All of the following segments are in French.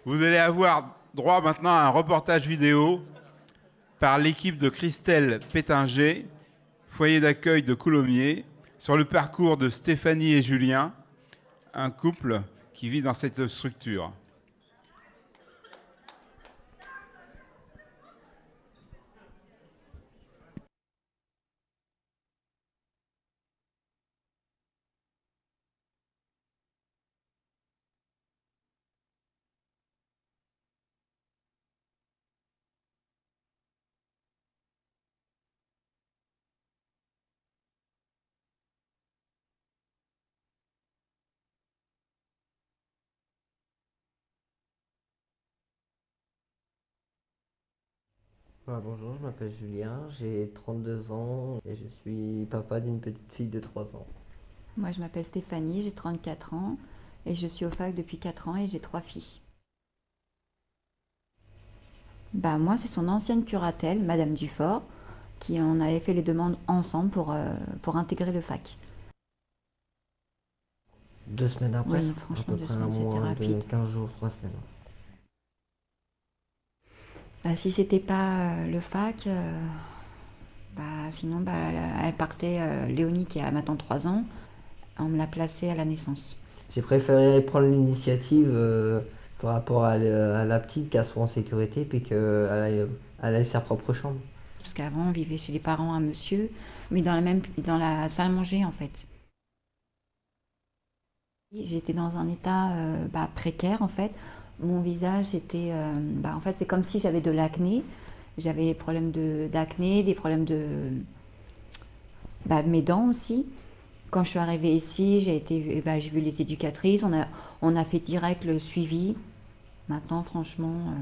Vous allez avoir droit maintenant à un reportage vidéo par l'équipe de Christelle Pétinger, foyer d'accueil de Coulommiers, sur le parcours de Stéphanie et Julien, un couple qui vit dans cette structure. Bonjour, je m'appelle Julien, j'ai 32 ans et je suis papa d'une petite fille de 3 ans. Moi, je m'appelle Stéphanie, j'ai 34 ans et je suis au fac depuis 4 ans et j'ai 3 filles. Bah, moi, c'est son ancienne curatelle, Madame Dufort, qui en avait fait les demandes ensemble pour intégrer le fac. 2 semaines après, Oui, à franchement, peu deux près un semaines, c'était mois de rapide. 15 jours, 3 semaines. Bah, si c'était pas le fac, bah, sinon, bah, elle partait, Léonie, qui a maintenant 3 ans, on me l'a placée à la naissance. J'ai préféré prendre l'initiative par rapport à la petite qu'elle soit en sécurité puis qu'elle aille sa propre chambre. Parce qu'avant, on vivait chez les parents à monsieur, mais dans la salle à manger, en fait. J'étais dans un état bah, précaire en fait. Mon visage était, bah, en fait, c'est comme si j'avais de l'acné. J'avais des problèmes d'acné, des problèmes de mes dents aussi. Quand je suis arrivée ici, bah, j'ai vu les éducatrices. On a fait direct le suivi. Maintenant, franchement,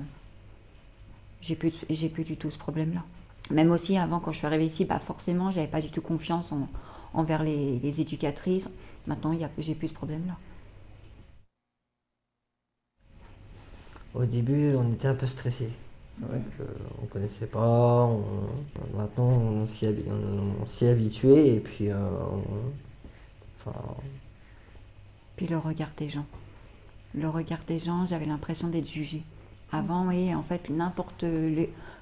j'ai plus du tout ce problème-là. Même aussi avant, quand je suis arrivée ici, bah, forcément, j'avais pas du tout confiance envers les éducatrices. Maintenant, j'ai plus ce problème-là. Au début, on était un peu stressé. C'est vrai qu'on connaissait pas, maintenant on s'y est habitué et puis enfin, Puis le regard des gens. Le regard des gens, j'avais l'impression d'être jugée. Avant, oui, en fait,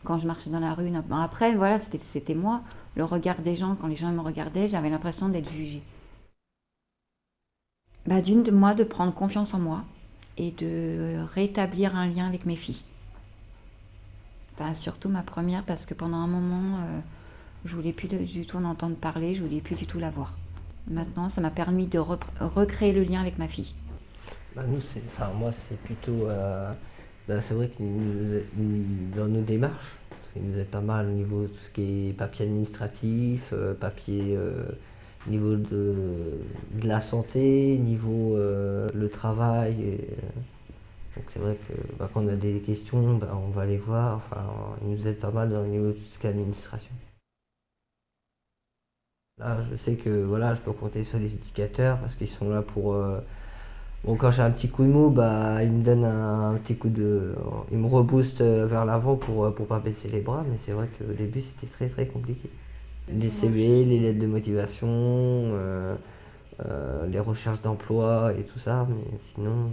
quand je marchais dans la rue, après, voilà, c'était moi. Le regard des gens, quand les gens me regardaient, j'avais l'impression d'être jugée. Bah, d'une, de moi, de prendre confiance en moi et de rétablir un lien avec mes filles. Enfin, surtout ma première, parce que pendant un moment, je voulais plus du tout en entendre parler, je voulais plus du tout la voir. Maintenant, ça m'a permis de recréer le lien avec ma fille. moi c'est plutôt, c'est vrai qu'il dans nos démarches, parce qu'il nous aide pas mal au niveau de tout ce qui est papier administratif, papier niveau de la santé, niveau le travail. Donc c'est vrai que quand on a des questions, on va les voir. Enfin, il nous aide pas mal dans le niveau de tout ce qui est administration. Là, je sais que voilà, je peux compter sur les éducateurs parce qu'ils sont là pour. Bon, quand j'ai un petit coup de mou, ils me donnent un petit coup de. Ils me reboostent vers l'avant pour pas baisser les bras, mais c'est vrai qu'au début c'était très très compliqué. Les CV, les lettres de motivation, les recherches d'emploi et tout ça, mais sinon,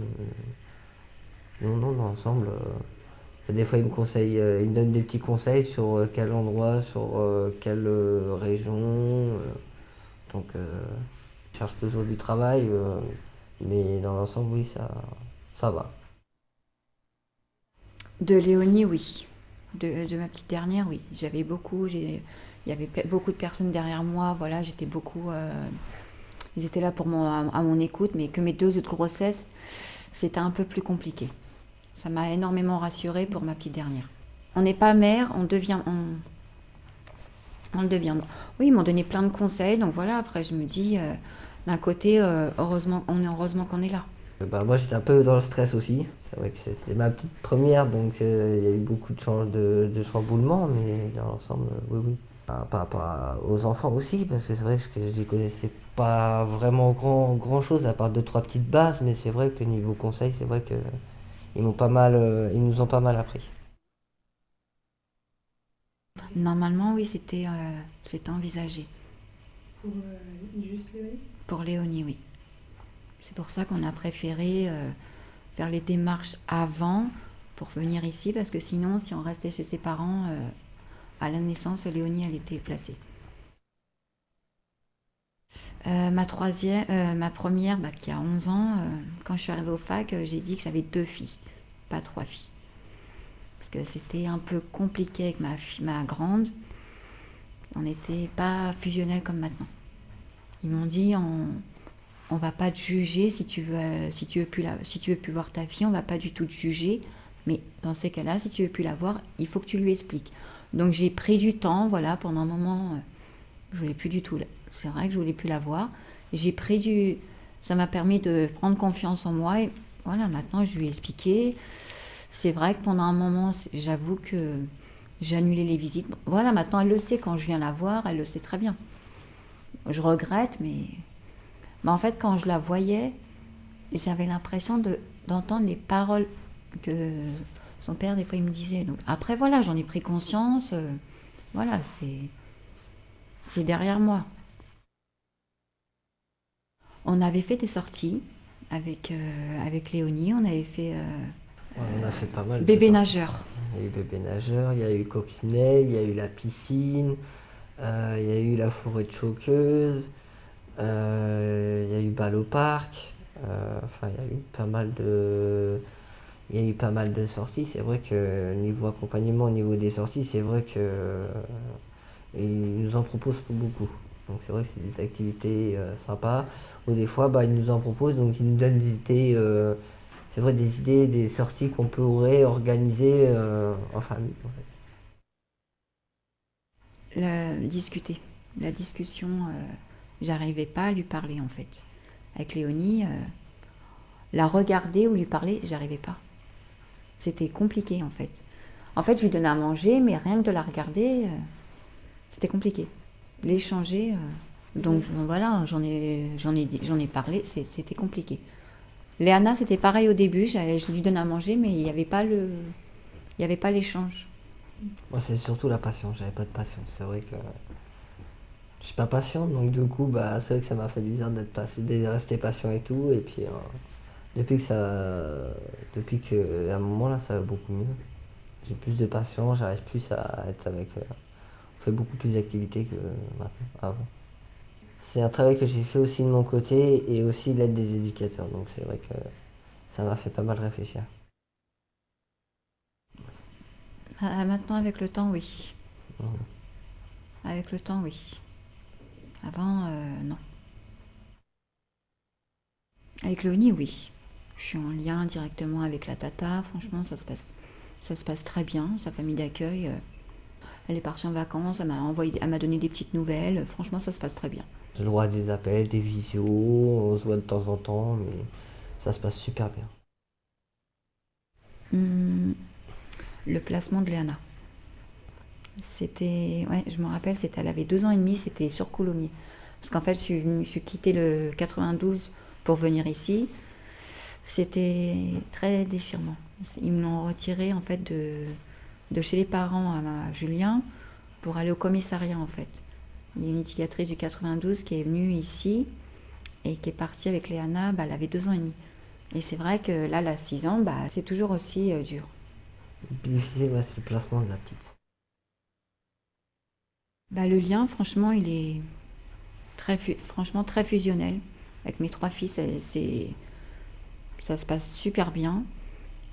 non, dans l'ensemble, des fois, il me donne des petits conseils sur quel endroit, sur quelle région. Donc, je cherche toujours du travail, mais dans l'ensemble, oui, ça va. De Léonie, oui. De ma petite dernière, oui. Il y avait beaucoup de personnes derrière moi. Voilà, j'étais beaucoup. Ils étaient là à mon écoute, mais que mes deux autres grossesses, c'était un peu plus compliqué. Ça m'a énormément rassurée pour ma petite dernière. On n'est pas mère, on le devient. Oui, ils m'ont donné plein de conseils, donc voilà. Après, je me dis, d'un côté, heureusement qu'on est là. Moi, j'étais un peu dans le stress aussi. C'est vrai que c'était ma petite première, donc il y a eu beaucoup de chamboulements, mais dans l'ensemble, oui, oui. Par rapport aux enfants aussi, parce que c'est vrai que je n'y connaissais pas vraiment grand chose à part deux trois petites bases, mais c'est vrai que niveau conseil, c'est vrai que ils nous ont pas mal appris. Normalement, oui, c'était envisagé. Pour Léonie, oui. C'est pour ça qu'on a préféré faire les démarches avant pour venir ici, parce que sinon, si on restait chez ses parents, à la naissance, Léonie, elle était placée. Ma première, qui a 11 ans, quand je suis arrivée au fac, j'ai dit que j'avais 2 filles, pas 3 filles. Parce que c'était un peu compliqué avec ma grande. On n'était pas fusionnels comme maintenant. Ils m'ont dit, on va pas te juger si tu veux, si tu veux plus voir ta fille, on va pas du tout te juger. Mais dans ces cas-là, si tu veux plus la voir, il faut que tu lui expliques. Donc j'ai pris du temps, voilà, pendant un moment, je voulais plus du tout. C'est vrai que je voulais plus la voir. J'ai pris du, ça m'a permis de prendre confiance en moi et voilà, maintenant je lui ai expliqué. C'est vrai que pendant un moment, j'avoue que j'ai annulé les visites. Voilà, maintenant elle le sait quand je viens la voir, elle le sait très bien. Je regrette, mais en fait, quand je la voyais, j'avais l'impression d'entendre les paroles que son père, des fois, il me disait. Donc, après, voilà, j'en ai pris conscience. Voilà, c'est derrière moi. On avait fait des sorties avec Léonie. On avait fait Ouais, on a fait pas mal de bébé sorties. nageur. Il y a eu bébé nageur, il y a eu coccinelle, il y a eu la piscine, il y a eu la forêt de choqueuse, il y a eu balle au parc. Enfin, il y a eu pas mal de, il y a eu pas mal de sorties. C'est vrai que niveau accompagnement, au niveau des sorties, c'est vrai que ils nous en proposent pas beaucoup. Donc c'est vrai que c'est des activités sympas. Ou des fois, ils nous en proposent, donc ils nous donnent des idées. C'est vrai, des idées, des sorties qu'on pourrait organiser en famille, en fait. Discuter. La discussion, j'arrivais pas à lui parler en fait. Avec Léonie, la regarder ou lui parler, j'arrivais pas. C'était compliqué en fait. En fait, je lui donnais à manger, mais rien que de la regarder, c'était compliqué. L'échanger, donc voilà, j'en ai parlé, c'était compliqué. Léana, c'était pareil au début, je lui donnais à manger, mais il n'y avait pas il y avait pas l'échange. Moi, c'est surtout la patience. J'avais pas de patience. C'est vrai que je suis pas patient, donc du coup, c'est vrai que ça m'a fait bizarre de rester patient et tout. Et puis, depuis que depuis que à un moment là, ça va beaucoup mieux. J'ai plus de patience, j'arrive plus à être avec. On fait beaucoup plus d'activités que maintenant, avant. C'est un travail que j'ai fait aussi de mon côté et aussi l'aide des éducateurs. Donc c'est vrai que ça m'a fait pas mal réfléchir. Maintenant, avec le temps, oui. Mhm. Avec le temps, oui. Avant, non. Avec Léonie, oui. Je suis en lien directement avec la tata. Franchement, ça se passe très bien. Sa famille d'accueil. Elle est partie en vacances. Elle m'a donné des petites nouvelles. Franchement, ça se passe très bien. J'ai le droit à des appels, des visios, on se voit de temps en temps, mais ça se passe super bien. Hum, le placement de Léana. C'était, ouais, je me rappelle, elle avait 2 ans et demi, c'était sur Coulommiers. Parce qu'en fait, je suis quittée le 92 pour venir ici. C'était très déchirant. Ils me l'ont retiré en fait de chez les parents à Julien pour aller au commissariat en fait. Il y a une éducatrice du 92 qui est venue ici et qui est partie avec Léana, elle avait 2 ans et demi. Et c'est vrai que là, elle a 6 ans, c'est toujours aussi dur. Le plus difficile, c'est le placement de la petite. Le lien, franchement, il est franchement très fusionnel. Avec mes 3 filles, ça se passe super bien.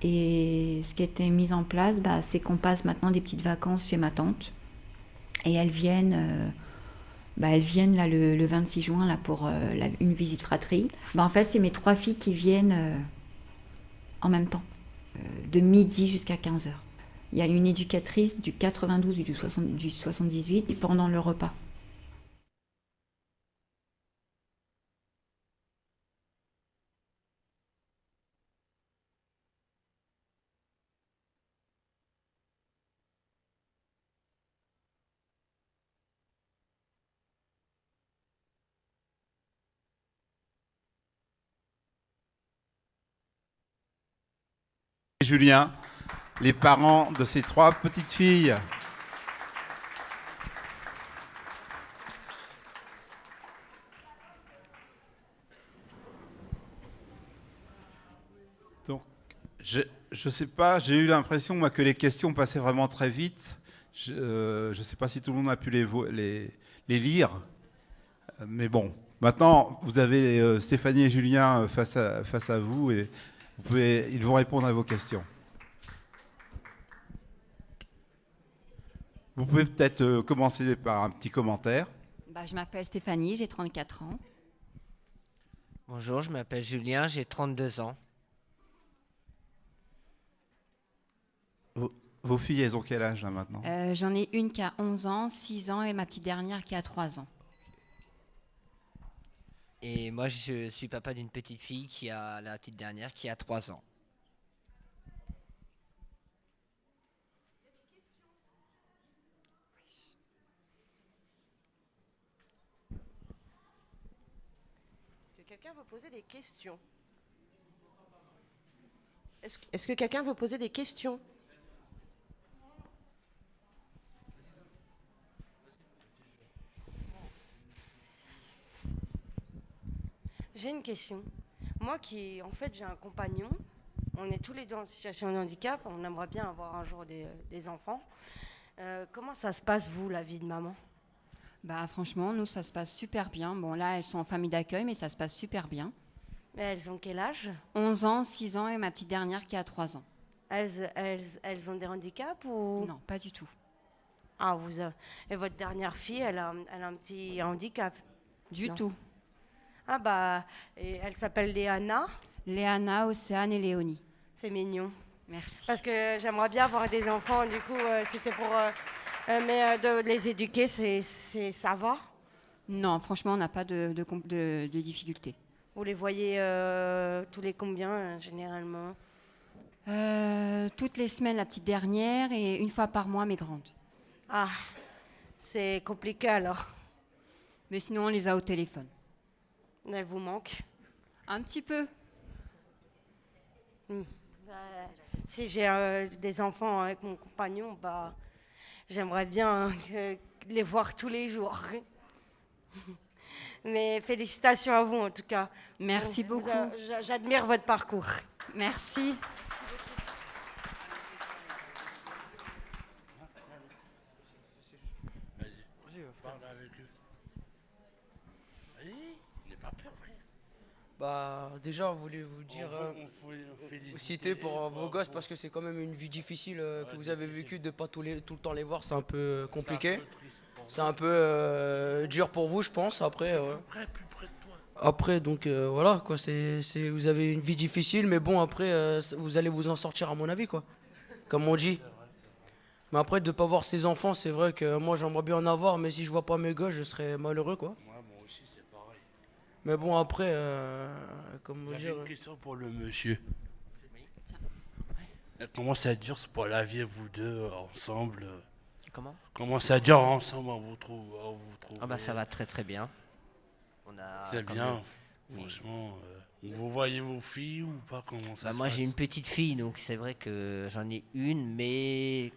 Et ce qui a été mis en place, c'est qu'on passe maintenant des petites vacances chez ma tante. Et elles viennent là le 26 juin là, pour une visite fratrie. En fait, c'est mes 3 filles qui viennent en même temps, de midi jusqu'à 15 heures. Il y a une éducatrice du 92 ou du 78 pendant le repas. Julien, les parents de ces 3 petites filles. Donc, Je sais pas, j'ai eu l'impression moi, que les questions passaient vraiment très vite. Je ne sais pas si tout le monde a pu les lire. Mais bon, maintenant, vous avez Stéphanie et Julien face à vous et ils vont répondre à vos questions. Vous pouvez peut-être commencer par un petit commentaire. Bah, je m'appelle Stéphanie, j'ai 34 ans. Bonjour, je m'appelle Julien, j'ai 32 ans. Vos filles, elles ont quel âge là maintenant? J'en ai une qui a 11 ans, 6 ans et ma petite dernière qui a 3 ans. Et moi, je suis papa d'une petite fille qui a la petite dernière qui a 3 ans. Est-ce que quelqu'un veut poser des questions? Est-ce que quelqu'un veut poser des questions? J'ai une question. Moi en fait, j'ai un compagnon. On est tous les deux en situation de handicap. On aimerait bien avoir un jour des enfants. Comment ça se passe, vous, la vie de maman? Bah, franchement, nous, ça se passe super bien. Bon, là, elles sont en famille d'accueil, mais ça se passe super bien. Mais elles ont quel âge? 11 ans, 6 ans et ma petite dernière qui a 3 ans. Elles ont des handicaps ou... Non, pas du tout. Ah, et votre dernière fille, elle a un petit handicap? Du Non. tout. Ah bah, et elle s'appelle Léana. Léana, Océane et Léonie. C'est mignon. Merci. Parce que j'aimerais bien avoir des enfants, du coup, c'était pour... mais de les éduquer, ça va? Non, franchement, on n'a pas de difficultés. Vous les voyez tous les combien, généralement? Toutes les semaines, la petite dernière, et une fois par mois, mes grandes. Ah, c'est compliqué alors. Mais sinon, on les a au téléphone. Elle vous manque? Un petit peu. Si j'ai des enfants avec mon compagnon, bah, j'aimerais bien les voir tous les jours. Mais félicitations à vous en tout cas. Merci beaucoup. J'admire votre parcours. Merci. Bah déjà, on voulait vous dire, vous citer pour vos gosses parce que c'est quand même une vie difficile que vous avez vécue de pas tout le temps les voir, c'est un peu compliqué. C'est un peu dur pour vous, je pense. Après, après donc voilà quoi, vous avez une vie difficile, mais bon après vous allez vous en sortir à mon avis quoi, comme on dit. Mais après de pas voir ses enfants, c'est vrai que moi j'aimerais bien en avoir, mais si je vois pas mes gosses, je serais malheureux quoi. Mais bon, après, comment dire... J'ai une question pour le monsieur. Comment ça dure pour la vie, vous deux, ensemble? Comment ça dure ensemble, vous trouvez? Ah bah ça va très très bien. C'est bien, franchement. Vous voyez vos filles ou pas? Comment ça se passe? Moi j'ai une petite fille, donc c'est vrai que j'en ai une, mais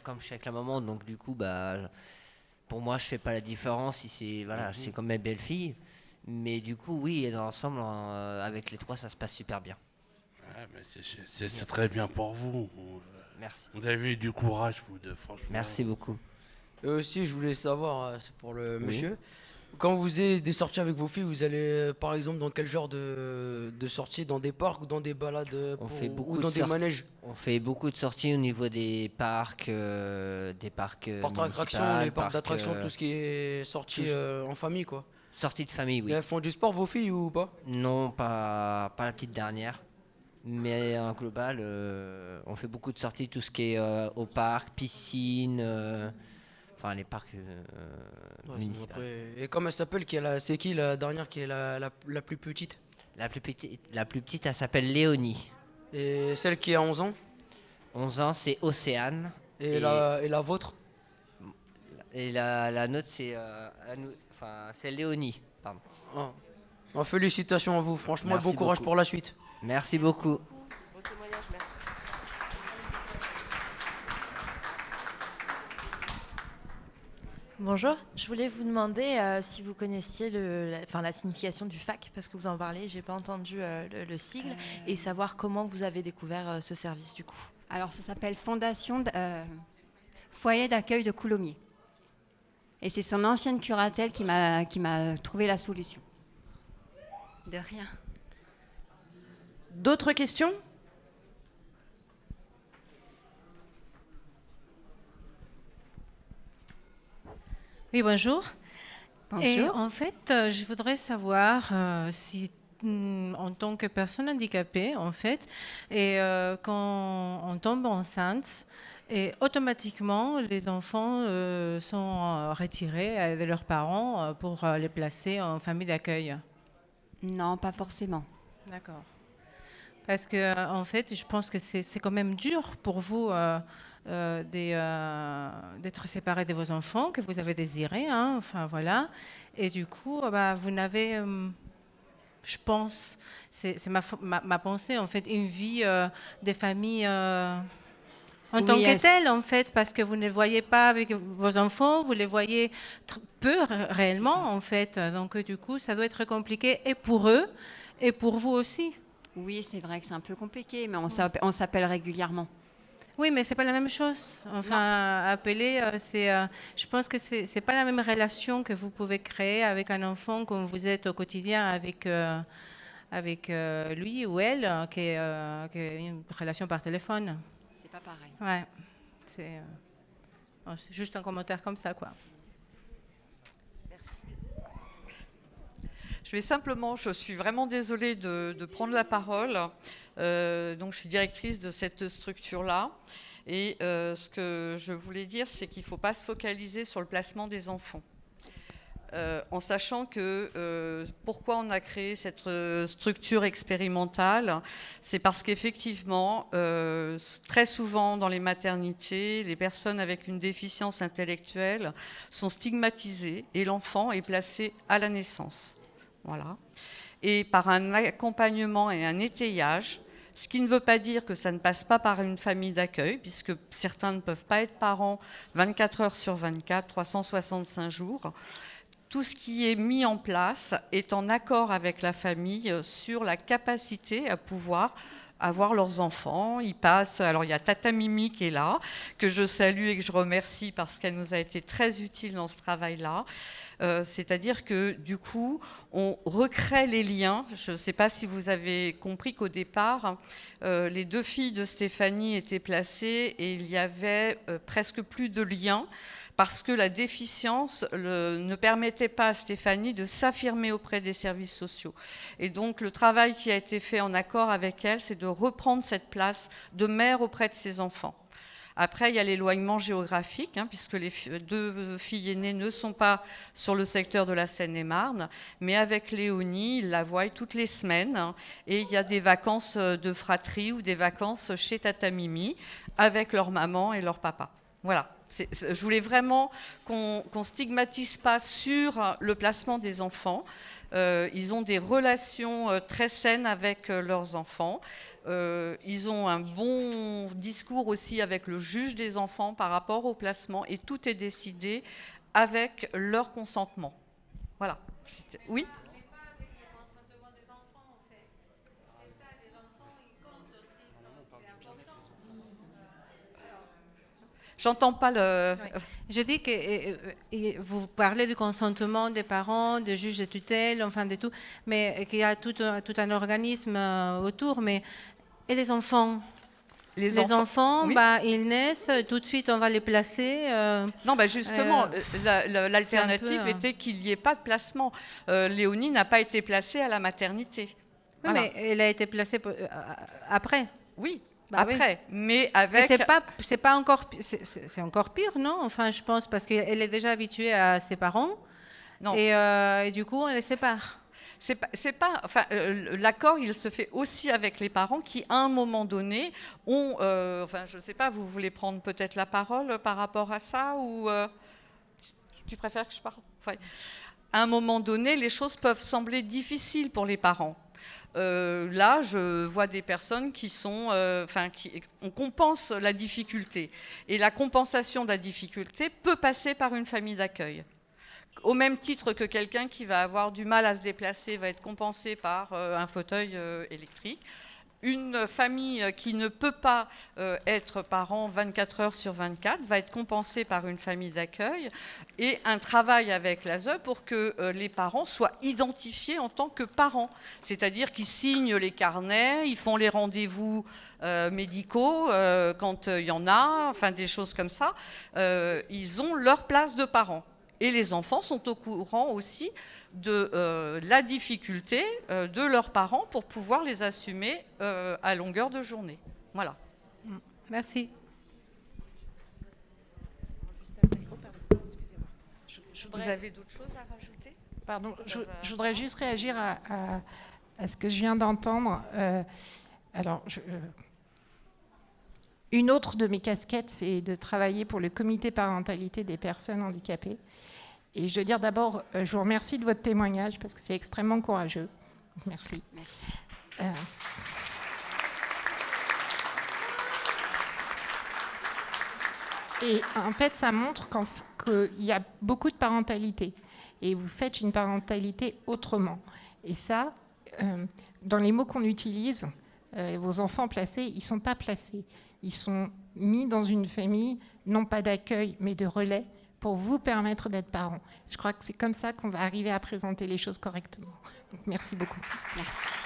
comme je suis avec la maman, donc du coup, bah, pour moi je fais pas la différence si c'est c'est comme mes belles-filles. Mais du coup, oui, et dans l'ensemble, avec les trois, ça se passe super bien. Ah, c'est très bien pour vous. Merci. Vous avez eu du courage, vous deux, franchement. Merci beaucoup. Et aussi, je voulais savoir, c'est pour le monsieur, quand vous avez des sorties avec vos filles, vous allez par exemple dans quel genre de sorties? Dans des parcs ou dans des balades ou dans des manèges? On fait beaucoup de sorties au niveau des parcs, parcs d'attractions, les parcs d'attractions, tout ce qui est sorti en famille quoi. Sortie de famille, oui. Et elles font du sport, vos filles, ou pas? Non, pas la petite dernière. Mais en global, on fait beaucoup de sorties, tout ce qui est au parc, piscine, enfin les parcs municipaux. Et comment elle s'appelle? C'est qui la dernière qui est la plus petite? La plus petite, elle s'appelle Léonie. Et celle qui a 11 ans? 11 ans, c'est Océane. Et la vôtre? Et la nôtre, c'est Léonie. Pardon. Félicitations à vous, franchement, Merci bon courage beaucoup. pour la suite. Merci beaucoup. Beau témoignage, merci. Bonjour, je voulais vous demander si vous connaissiez la signification du FAC, parce que vous en parlez, j'ai pas entendu le sigle, et savoir comment vous avez découvert ce service du coup. Alors ça s'appelle Foyer d'accueil de Coulommiers. Et c'est son ancienne curatelle qui m'a trouvé la solution. De rien. D'autres questions? Oui, bonjour. Bonjour. Et en fait, je voudrais savoir si, en tant que personne handicapée, en fait, et quand on tombe enceinte, et automatiquement, les enfants sont retirés de leurs parents pour les placer en famille d'accueil. Non, pas forcément. D'accord. Parce que, en fait, je pense que c'est quand même dur pour vous d'être séparés de vos enfants que vous avez désirés, hein, enfin voilà. Et du coup, vous n'avez, je pense, c'est ma pensée, en fait, une vie des familles en tant que telle, en fait, parce que vous ne les voyez pas avec vos enfants, vous les voyez peu réellement, en fait. Donc, du coup, ça doit être compliqué et pour eux et pour vous aussi. Oui, c'est vrai que c'est un peu compliqué, mais on s'appelle régulièrement. Oui, mais c'est pas la même chose. Enfin, appeler, je pense que c'est pas la même relation que vous pouvez créer avec un enfant comme vous êtes au quotidien avec lui ou elle, qu'une relation par téléphone. C'est pas pareil. Ouais, c'est juste un commentaire comme ça, quoi. Merci. Je suis vraiment désolée de prendre la parole. Donc, je suis directrice de cette structure-là. Et ce que je voulais dire, c'est qu'il ne faut pas se focaliser sur le placement des enfants. En sachant que pourquoi on a créé cette structure expérimentale, c'est parce qu'effectivement, très souvent dans les maternités, les personnes avec une déficience intellectuelle sont stigmatisées et l'enfant est placé à la naissance. Voilà. Et par un accompagnement et un étayage, ce qui ne veut pas dire que ça ne passe pas par une famille d'accueil, puisque certains ne peuvent pas être parents 24 heures sur 24, 365 jours. Tout ce qui est mis en place est en accord avec la famille sur la capacité à pouvoir avoir leurs enfants. Ils passent, alors il y a Tata Mimi qui est là, que je salue et que je remercie parce qu'elle nous a été très utile dans ce travail-là. C'est-à-dire que du coup, on recrée les liens. Je ne sais pas si vous avez compris qu'au départ, les deux filles de Stéphanie étaient placées et il y avait presque plus de liens parce que la déficience ne permettait pas à Stéphanie de s'affirmer auprès des services sociaux. Et donc le travail qui a été fait en accord avec elle, c'est de reprendre cette place de mère auprès de ses enfants. Après, il y a l'éloignement géographique, puisque les deux filles aînées ne sont pas sur le secteur de la Seine-et-Marne, mais avec Léonie, ils la voient toutes les semaines, et il y a des vacances de fratrie ou des vacances chez Tata Mimi, avec leur maman et leur papa. Voilà. Je voulais vraiment qu'on ne stigmatise pas sur le placement des enfants. Ils ont des relations très saines avec leurs enfants. Ils ont un bon discours aussi avec le juge des enfants par rapport au placement et tout est décidé avec leur consentement. Voilà. Oui ? J'entends pas le... Oui. Je dis que vous parlez du consentement des parents, des juges de tutelle, enfin de tout, mais qu'il y a tout un organisme autour. Mais et les enfants? Les enfants, oui. Ils naissent, tout de suite on va les placer. Non, justement, l'alternative était qu'il n'y ait pas de placement. Léonie n'a pas été placée à la maternité. Oui, voilà. Mais elle a été placée après. Oui. Après, oui. Mais avec... C'est pas encore... C'est encore pire, non? Enfin, je pense, parce qu'elle est déjà habituée à ses parents. Non. Et du coup, on les sépare. Enfin, l'accord, il se fait aussi avec les parents qui, à un moment donné, ont... enfin, je ne sais pas, vous voulez prendre peut-être la parole par rapport à ça ou... tu préfères que je parle? Enfin, à un moment donné, les choses peuvent sembler difficiles pour les parents. Là, je vois des personnes qui sont, on compense la difficulté. Et la compensation de la difficulté peut passer par une famille d'accueil. Au même titre que quelqu'un qui va avoir du mal à se déplacer va être compensé par un fauteuil électrique. Une famille qui ne peut pas être parent 24 heures sur 24 va être compensée par une famille d'accueil et un travail avec l'ASE pour que les parents soient identifiés en tant que parents. C'est-à-dire qu'ils signent les carnets, ils font les rendez-vous médicaux quand il y en a, enfin des choses comme ça. Ils ont leur place de parents. Et les enfants sont au courant aussi de la difficulté de leurs parents pour pouvoir les assumer à longueur de journée. Voilà. Merci. Vous avez d'autres choses à rajouter? Pardon, je voudrais juste réagir à ce que je viens d'entendre. Une autre de mes casquettes, c'est de travailler pour le comité parentalité des personnes handicapées. Et je veux dire d'abord, je vous remercie de votre témoignage parce que c'est extrêmement courageux. Merci. Merci. Et en fait, ça montre qu'il y a beaucoup de parentalité. Et vous faites une parentalité autrement. Et ça, dans les mots qu'on utilise, vos enfants placés, ils ne sont pas placés. Ils sont mis dans une famille, non pas d'accueil, mais de relais, pour vous permettre d'être parents. Je crois que c'est comme ça qu'on va arriver à présenter les choses correctement. Donc, merci beaucoup. Merci.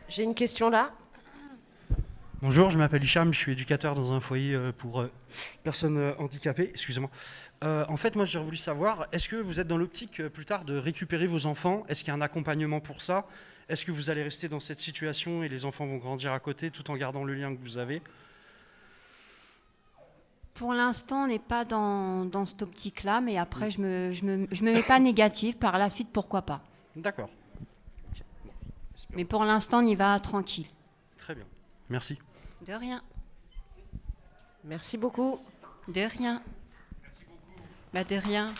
J'ai une question là. Bonjour, je m'appelle Hicham, je suis éducateur dans un foyer pour personnes handicapées. Excusez-moi. En fait, moi, j'ai voulu savoir, est-ce que vous êtes dans l'optique plus tard de récupérer vos enfants? Est-ce qu'il y a un accompagnement pour ça? Est-ce que vous allez rester dans cette situation et les enfants vont grandir à côté tout en gardant le lien que vous avez? Pour l'instant, on n'est pas dans cette optique-là, mais après, je me mets pas négative. Par la suite, pourquoi pas? D'accord. Mais pour l'instant, on y va tranquille. Très bien. Merci. De rien. Merci beaucoup. De rien. Merci beaucoup. Bah, de rien.